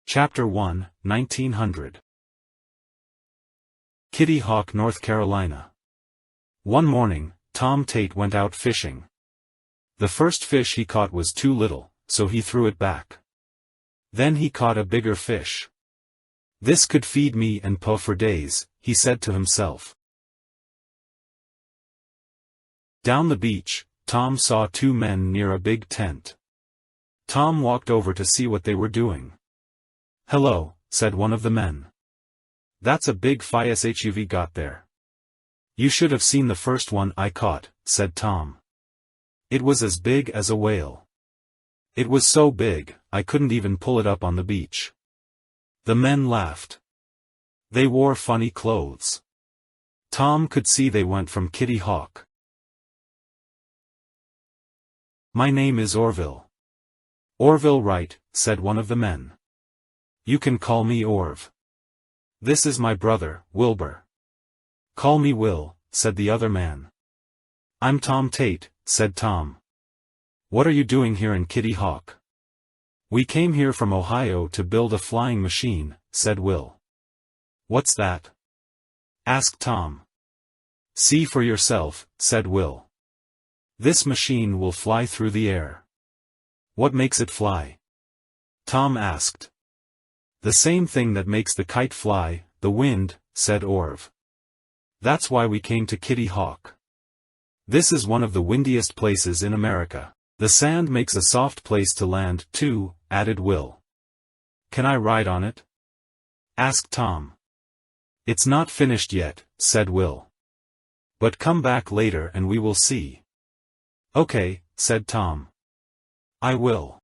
Chapter 1, 1900. Kitty Hawk, North Carolina. One morning, Tom Tate went out fishing. The first fish he caught was too little, so he threw it back. Then he caught a bigger fish. "This could feed me and Pa for days," he said to himself. Down the beach, Tom saw two men near a big tent. Tom walked over to see what they were doing. "Hello," said one of the men. "That's a big fish you've got there." "You should have seen the first one I caught," said Tom. "It was as big as a whale. It was so big, I couldn't even pull it up on the beach." The men laughed. They wore funny clothes. Tom could see they went from Kitty Hawk. "My name is Orville." "Orville Wright," said one of the men. "You can call me Orv." "This is my brother, Wilbur." "Call me Will," said the other man. "I'm Tom Tate," said Tom. "What are you doing here in Kitty Hawk?" "We came here from Ohio to build a flying machine," said Will. "What's that?" asked Tom. "See for yourself," said Will. "This machine will fly through the air." "What makes it fly?" Tom asked. "The same thing that makes the kite fly, the wind," said Orv. "That's why we came to Kitty Hawk. This is one of the windiest places in America. The sand makes a soft place to land, too," added Will. "Can I ride on it?" asked Tom. "It's not finished yet," said Will. "But come back later and we will see." "Okay," said Tom. "I will."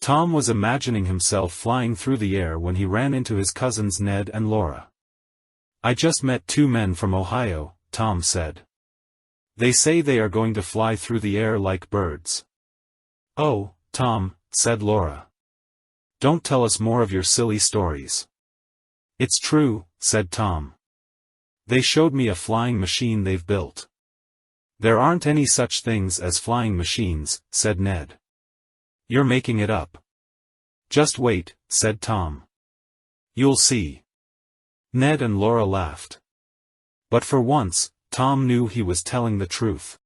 Tom was imagining himself flying through the air when he ran into his cousins Ned and Laura. "I just met two men from Ohio," Tom said. "They say they are going to fly through the air like birds." "Oh, Tom," said Laura. "Don't tell us more of your silly stories." "It's true," said Tom. "They showed me a flying machine they've built." "There aren't any such things as flying machines," said Ned. "You're making it up." "Just wait," said Tom. "You'll see." Ned and Laura laughed. But for once, Tom knew he was telling the truth.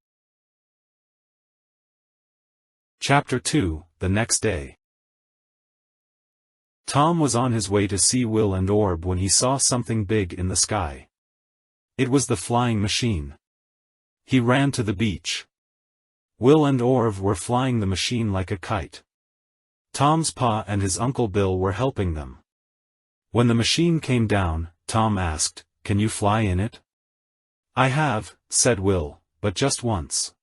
Chapter 2, the next day. Tom was on his way to see Will and Orb when he saw something big in the sky. It was the flying machine. He ran to the beach. Will and Orv were flying the machine like a kite. Tom's pa and his Uncle Bill were helping them. When the machine came down, Tom asked, "Can you fly in it?" "I have," said Will, "but just once.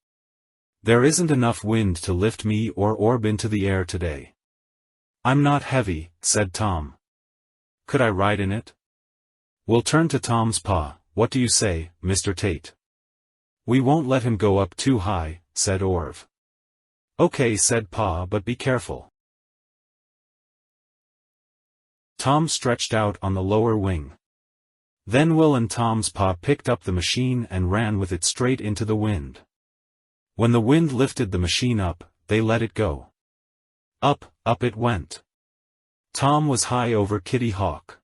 There isn't enough wind to lift me or Orb into the air today." "I'm not heavy," said Tom. "Could I ride in it?" "We'll turn to Tom's pa. What do you say, Mr. Tate?" "We won't let him go up too high," said Orv. "Okay," said Pa, "but be careful." Tom stretched out on the lower wing. Then Will and Tom's pa picked up the machine and ran with it straight into the wind. When the wind lifted the machine up, they let it go. Up, up it went. Tom was high over Kitty Hawk.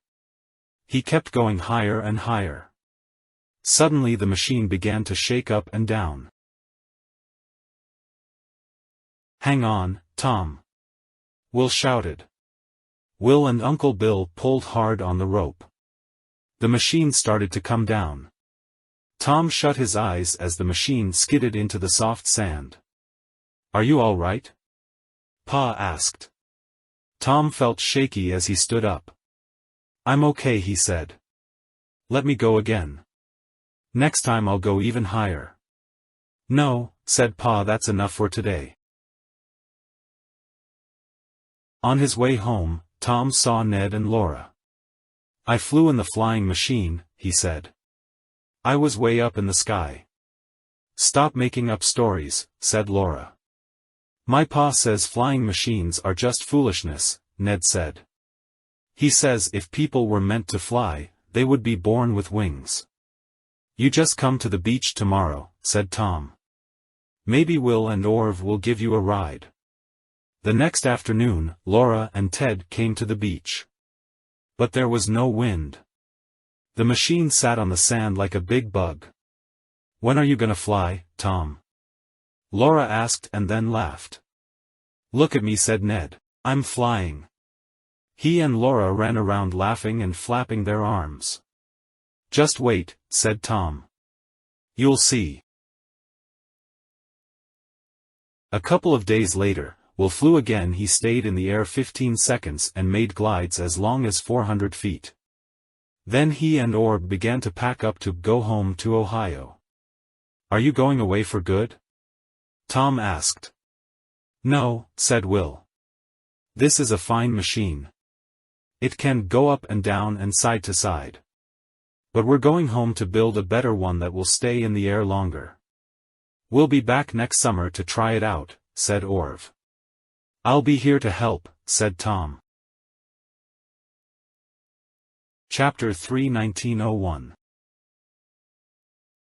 He kept going higher and higher. Suddenly the machine began to shake up and down. "Hang on, Tom!" Will shouted. Will and Uncle Bill pulled hard on the rope. The machine started to come down. Tom shut his eyes as the machine skidded into the soft sand. "Are you all right?" Pa asked. Tom felt shaky as he stood up. "I'm okay," he said. "Let me go again. Next time I'll go even higher." "No," said Pa, "that's enough for today." On his way home, Tom saw Ned and Laura. "I flew in the flying machine," he said. "I was way up in the sky." "Stop making up stories," said Laura. "My pa says flying machines are just foolishness," Ned said. "He says if people were meant to fly, they would be born with wings." "You just come to the beach tomorrow," said Tom. "Maybe Will and Orv will give you a ride." The next afternoon, Laura and Ted came to the beach. But there was no wind. The machine sat on the sand like a big bug. "When are you gonna fly, Tom?" Laura asked and then laughed. "Look at me," said Ned. "I'm flying." He and Laura ran around laughing and flapping their arms. "Just wait," said Tom. "You'll see." A couple of days later, Will flew again. He stayed in the air 15 seconds and made glides as long as 400 feet. Then he and Orv began to pack up to go home to Ohio. "Are you going away for good?" Tom asked. "No," said Will. "This is a fine machine. It can go up and down and side to side. But we're going home to build a better one that will stay in the air longer. We'll be back next summer to try it out," said Orv. "I'll be here to help," said Tom. Chapter 3 1901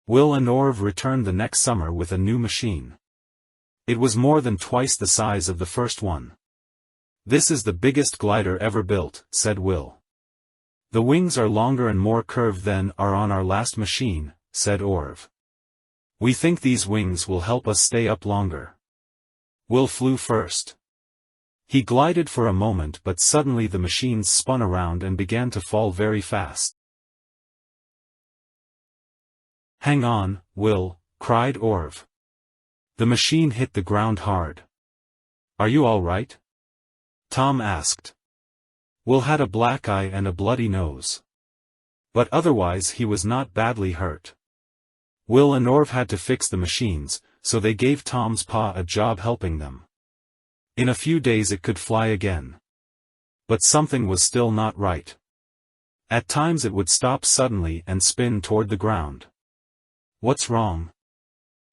Will and Orv returned the next summer with a new machine. It was more than twice the size of the first one. "This is the biggest glider ever built," said Will. "The wings are longer and more curved than are on our last machine," said Orv. "We think these wings will help us stay up longer." Will flew first. He glided for a moment, but suddenly the machines spun around and began to fall very fast. "Hang on, Will," cried Orv. The machine hit the ground hard. "Are you all right?" Tom asked. Will had a black eye and a bloody nose. But otherwise he was not badly hurt. Will and Orv had to fix the machines, so they gave Tom's pa a job helping them. In a few days it could fly again. But something was still not right. At times it would stop suddenly and spin toward the ground. "What's wrong?"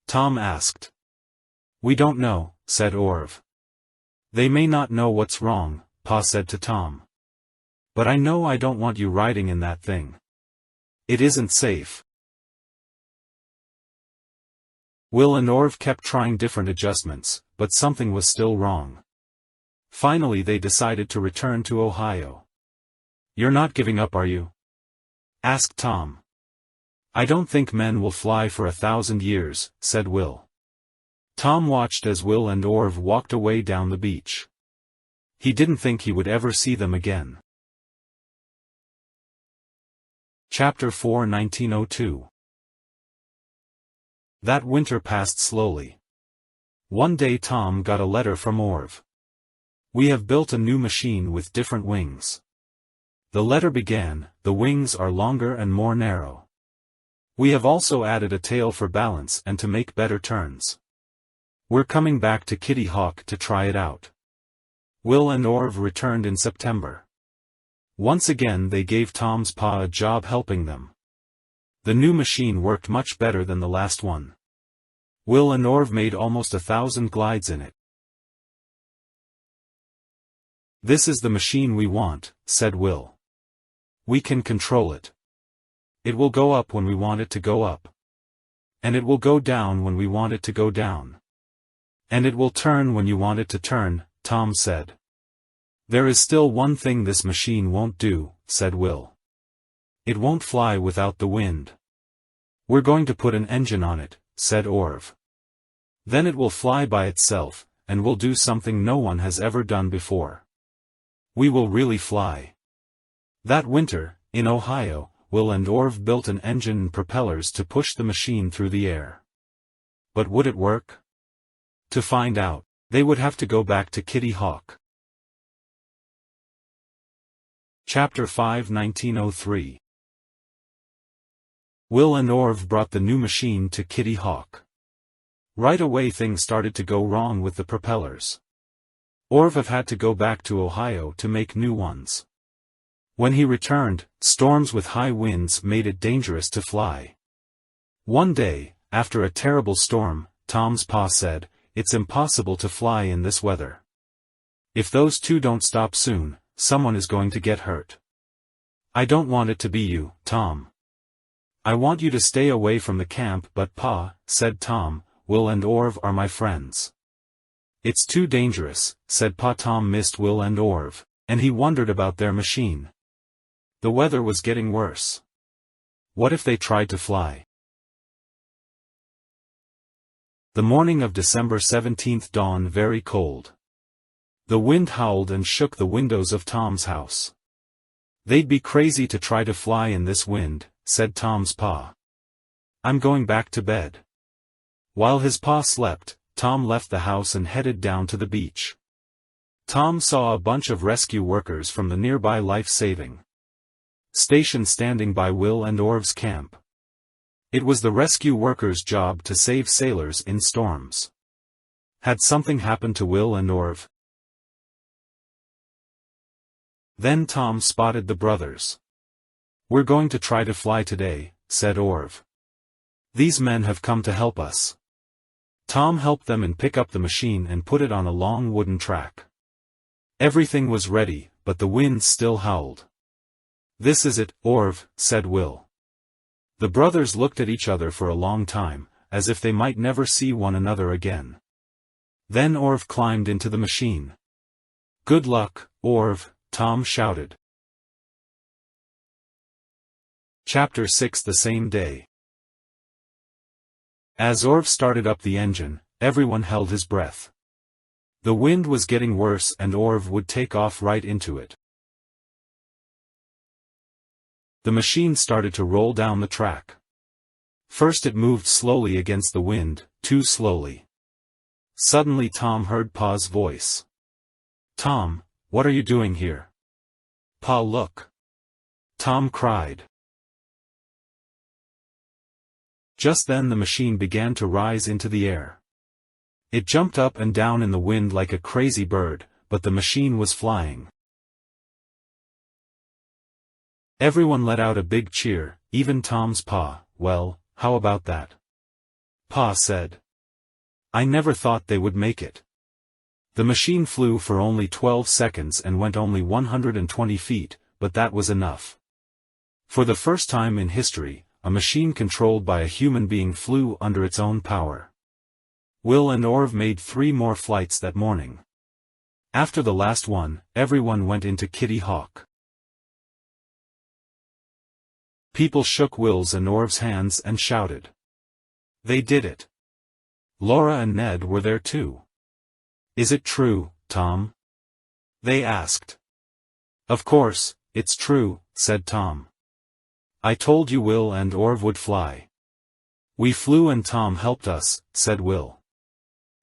Tom asked. "We don't know," said Orv. "They may not know what's wrong," Pa said to Tom. "But I know I don't want you riding in that thing. It isn't safe." Will and Orv kept trying different adjustments, but something was still wrong. Finally they decided to return to Ohio. "You're not giving up, are you?" asked Tom. "I don't think men will fly for 1,000 years, said Will. Tom watched as Will and Orv walked away down the beach. He didn't think he would ever see them again. Chapter 4 1902 That winter passed slowly. One day Tom got a letter from Orv. "We have built a new machine with different wings." The letter began, "The wings are longer and more narrow. We have also added a tail for balance and to make better turns. We're coming back to Kitty Hawk to try it out." Will and Orv returned in September. Once again they gave Tom's pa a job helping them. The new machine worked much better than the last one. Will and Orv made almost 1,000 glides in it. "This is the machine we want," said Will. "We can control it. It will go up when we want it to go up. And it will go down when we want it to go down. And it will turn when you want it to turn," Tom said. "There is still one thing this machine won't do," said Will. "It won't fly without the wind." "We're going to put an engine on it," said Orv. "Then it will fly by itself, and will do something no one has ever done before. We will really fly." That winter, in Ohio, Will and Orv built an engine and propellers to push the machine through the air. But would it work? To find out, they would have to go back to Kitty Hawk. Chapter 5 1903 Will and Orv brought the new machine to Kitty Hawk. Right away things started to go wrong with the propellers. Orv had to go back to Ohio to make new ones. When he returned, storms with high winds made it dangerous to fly. One day, after a terrible storm, Tom's pa said, "It's impossible to fly in this weather. If those two don't stop soon, someone is going to get hurt. I don't want it to be you, Tom. I want you to stay away from the camp." "But Pa," said Tom, "Will and Orv are my friends. "It's too dangerous," said Pa. Tom missed Will and Orv, and he wondered about their machine. The weather was getting worse. What if they tried to fly? The morning of December 17th dawned very cold. The wind howled and shook the windows of Tom's house. "They'd be crazy to try to fly in this wind," said Tom's pa. "I'm going back to bed." While his pa slept, Tom left the house and headed down to the beach. Tom saw a bunch of rescue workers from the nearby life-saving station standing by Will and Orv's camp. It was the rescue workers' job to save sailors in storms. Had something happened to Will and Orv? Then Tom spotted the brothers. "We're going to try to fly today," said Orv. "These men have come to help us." Tom helped them and pick up the machine and put it on a long wooden track. Everything was ready, but the wind still howled. "This is it, Orv," said Will. The brothers looked at each other for a long time, as if they might never see one another again. Then Orv climbed into the machine. "Good luck, Orv," Tom shouted. Chapter 6 The same day. As Orv started up the engine, everyone held his breath. The wind was getting worse and Orv would take off right into it. The machine started to roll down the track. First it moved slowly against the wind, too slowly. Suddenly Tom heard Pa's voice. "Tom, what are you doing here?" "Pa, look!" Tom cried. Just then the machine began to rise into the air. It jumped up and down in the wind like a crazy bird, but the machine was flying. Everyone let out a big cheer, even Tom's pa. "Well, how about that?" Pa said. "I never thought they would make it." The machine flew for only 12 seconds and went only 120 feet, but that was enough. For the first time in history, a machine controlled by a human being flew under its own power. Will and Orv made 3 more flights that morning. After the last one, everyone went into Kitty Hawk. People shook Will's and Orv's hands and shouted. They did it. Laura and Ned were there too. "Is it true, Tom?" they asked. "Of course, it's true," said Tom. "I told you Will and Orv would fly." "We flew and Tom helped us," said Will.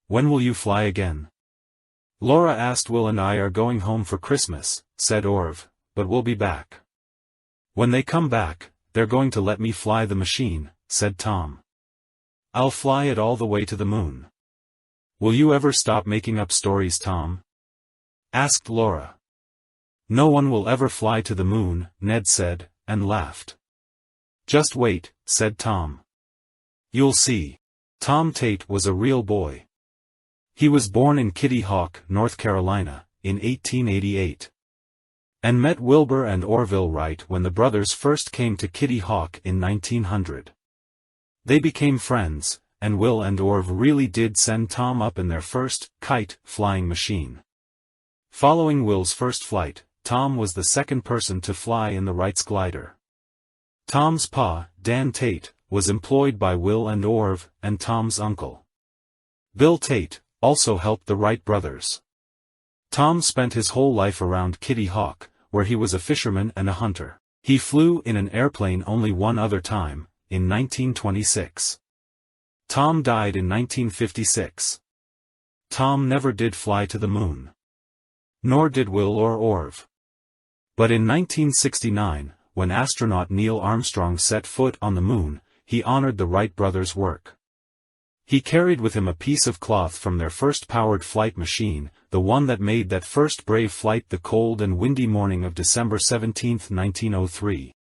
"When will you fly again?" "Laura asked Will and I are going home for Christmas," said Orv, "but we'll be back." "When they come back, they're going to let me fly the machine," said Tom. "I'll fly it all the way to the moon." "Will you ever stop making up stories, Tom?" asked Laura. "No one will ever fly to the moon," Ned said, and laughed. "Just wait," said Tom. "You'll see." Tom Tate was a real boy. He was born in Kitty Hawk, North Carolina, in 1888. And met Wilbur and Orville Wright when the brothers first came to Kitty Hawk in 1900. They became friends, and Will and Orv really did send Tom up in their first kite-flying machine. Following Will's first flight, Tom was the second person to fly in the Wright's glider. Tom's pa, Dan Tate, was employed by Will and Orv, and Tom's uncle, Bill Tate, also helped the Wright brothers. Tom spent his whole life around Kitty Hawk, where he was a fisherman and a hunter. He flew in an airplane only one other time, in 1926. Tom died in 1956. Tom never did fly to the moon. Nor did Will or Orv. But in 1969, when astronaut Neil Armstrong set foot on the moon, he honored the Wright brothers' work. He carried with him a piece of cloth from their first powered flight machine, the one that made that first brave flight the cold and windy morning of December 17, 1903.